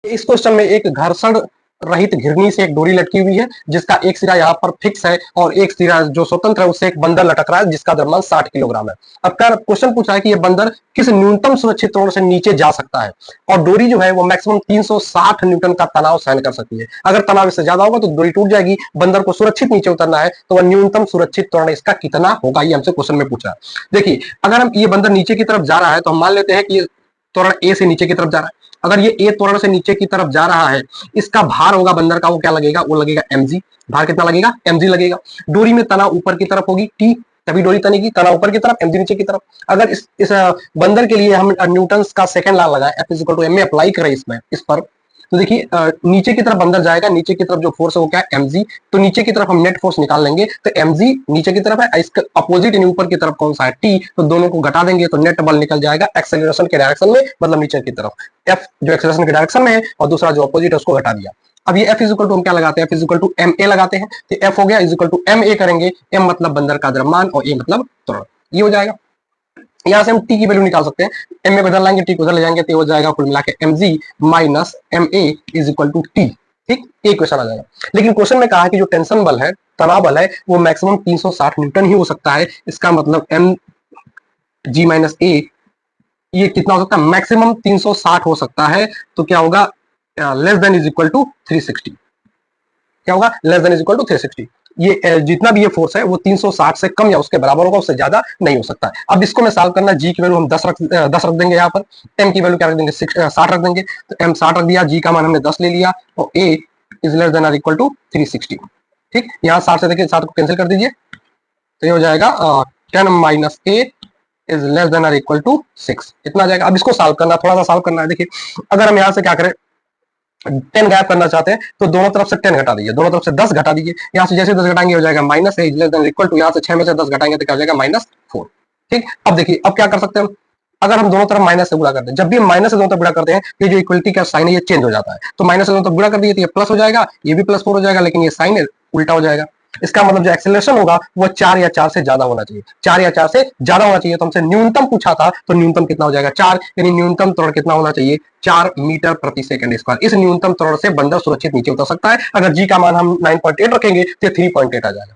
इस क्वेश्चन में एक घर्षण रहित घिरनी से एक डोरी लटकी हुई है जिसका एक सिरा यहाँ पर फिक्स है और एक सिरा जो स्वतंत्र है उससे एक बंदर लटक रहा है जिसका द्रव्यमान 60 किलोग्राम है। अब क्वेश्चन पूछा है कि ये बंदर किस न्यूनतम सुरक्षित त्वरण से नीचे जा सकता है और डोरी जो है वो मैक्सिमम 360 न्यूटन का तनाव सहन कर सकती है। अगर तनाव इससे ज्यादा होगा तो डोरी टूट जाएगी। बंदर को सुरक्षित नीचे उतरना है तो वह न्यूनतम सुरक्षित त्वरण इसका कितना होगा, ये हमसे क्वेश्चन में पूछा। देखिए अगर हम ये बंदर नीचे की तरफ जा रहा है तो हम मान लेते हैं कि ये त्वरण ए से नीचे की तरफ जा रहा है। अगर ये ए त्वरण से नीचे की तरफ जा रहा है, इसका भार होगा बंदर का, वो क्या लगेगा, वो लगेगा mg। भार कितना लगेगा, mg लगेगा। डोरी में तनाव ऊपर की तरफ होगी t, तभी डोरी तनेगी, तनाव ऊपर की तरफ, mg नीचे की तरफ। अगर इस बंदर के लिए हम न्यूटन का सेकंड लॉ लगाए, F is equal to ma apply करें इसमें इस पर, तो देखिए नीचे की तरफ बंदर जाएगा, नीचे की तरफ जो फोर्स है वो क्या है, mg। तो नीचे की तरफ हम नेट फोर्स निकाल लेंगे, तो mg नीचे की तरफ है, इसका अपोजिट यानी ऊपर की तरफ कौन सा है, t। तो दोनों को घटा देंगे तो नेट बल निकल जाएगा एक्सेलरेशन के डायरेक्शन में, मतलब नीचे की तरफ। f जो एक्सेलरेशन के डायरेक्शन में है और दूसरा जो अपोजिट है उसको घटा दिया। अब ये F इज इक्वल टू हम क्या लगाते हैं, F is equal to ma लगाते हैं। तो F हो गया इज इक्वल टू ma करेंगे, m मतलब बंदर का द्रव्यमान और a मतलब त्वरण, ये हो जाएगा। यहां से हम टी की वैल्यू निकाल सकते हैं, एम में बदल लाएंगे, टी को उधर ले जाएंगे तो हो जाएगा कुल मिला के mg minus ma is equal to T. ठीक, एक क्वेश्चन आ जाएगा। लेकिन क्वेश्चन में कहा है कि जो टेंशन बल है, तनाव बल है, वो मैक्सिमम 360 न्यूटन ही हो सकता है। इसका मतलब mg माइनस a ये कितना हो सकता है, मैक्सिमम 360 हो सकता है। तो क्या होगा, less than is equal to 360। क्या होगा, less than is equal to 360। ये जितना भी ये फोर्स है वो 360 से कम या उसके बराबर होगा, उससे ज्यादा नहीं हो सकता है। अब इसको मैं सॉल्व करना, जी की वैल्यू हम 10 रख देंगे यहाँ पर, एम की वैल्यू क्या रख देंगे, 60 रख देंगे। तो एम 60 रख दिया, जी का मान हमने 10 ले लिया और A is less than or equal to 360। ठीक, यहाँ 60 से देखिए 7 को कैंसिल कर दीजिए तो ये हो जाएगा 10 minus A is less than or equal to 6, इतना आ जाएगा। अब इसको सॉल्व करना, थोड़ा सा सॉल्व करना है। देखिए अगर हम यहाँ से क्या करें, 10 गायब करना चाहते हैं तो दोनों तरफ से 10 घटा दीजिए, दोनों तरफ से 10 घटा दीजिए। यहाँ से जैसे 10 घटाएंगे हो जाएगा माइनस इक्वल टू, यहाँ से 6 में से 10 घटाएंगे तो क्या हो जाएगा, -4। ठीक, अब देखिए अब क्या कर सकते हैं हम, अगर हम दोनों तरफ माइनस से गुणा करते हैं, जब भी हम माइनस से दोनों तरफ गुणा करते हैं ये जो इक्वलिटी का साइन है ये चेंज हो जाता है। तो माइनस से दोनों तरफ गुणा कर दिए तो ये प्लस हो जाएगा, ये भी +4 हो जाएगा, लेकिन ये साइन उल्टा हो जाएगा। इसका मतलब जो एक्सेलरेशन होगा वो 4 या 4 से ज्यादा होना चाहिए, 4 या 4 से ज्यादा होना चाहिए। तो हमसे न्यूनतम पूछा था, तो न्यूनतम कितना हो जाएगा, 4, यानी न्यूनतम त्वरण कितना होना चाहिए, 4 मीटर प्रति सेकंड स्क्वायर। इस न्यूनतम त्वरण से बंदर सुरक्षित नीचे उतर सकता है। अगर जी का मान हम 9.8 रखेंगे तो 3.8 आ जाएगा।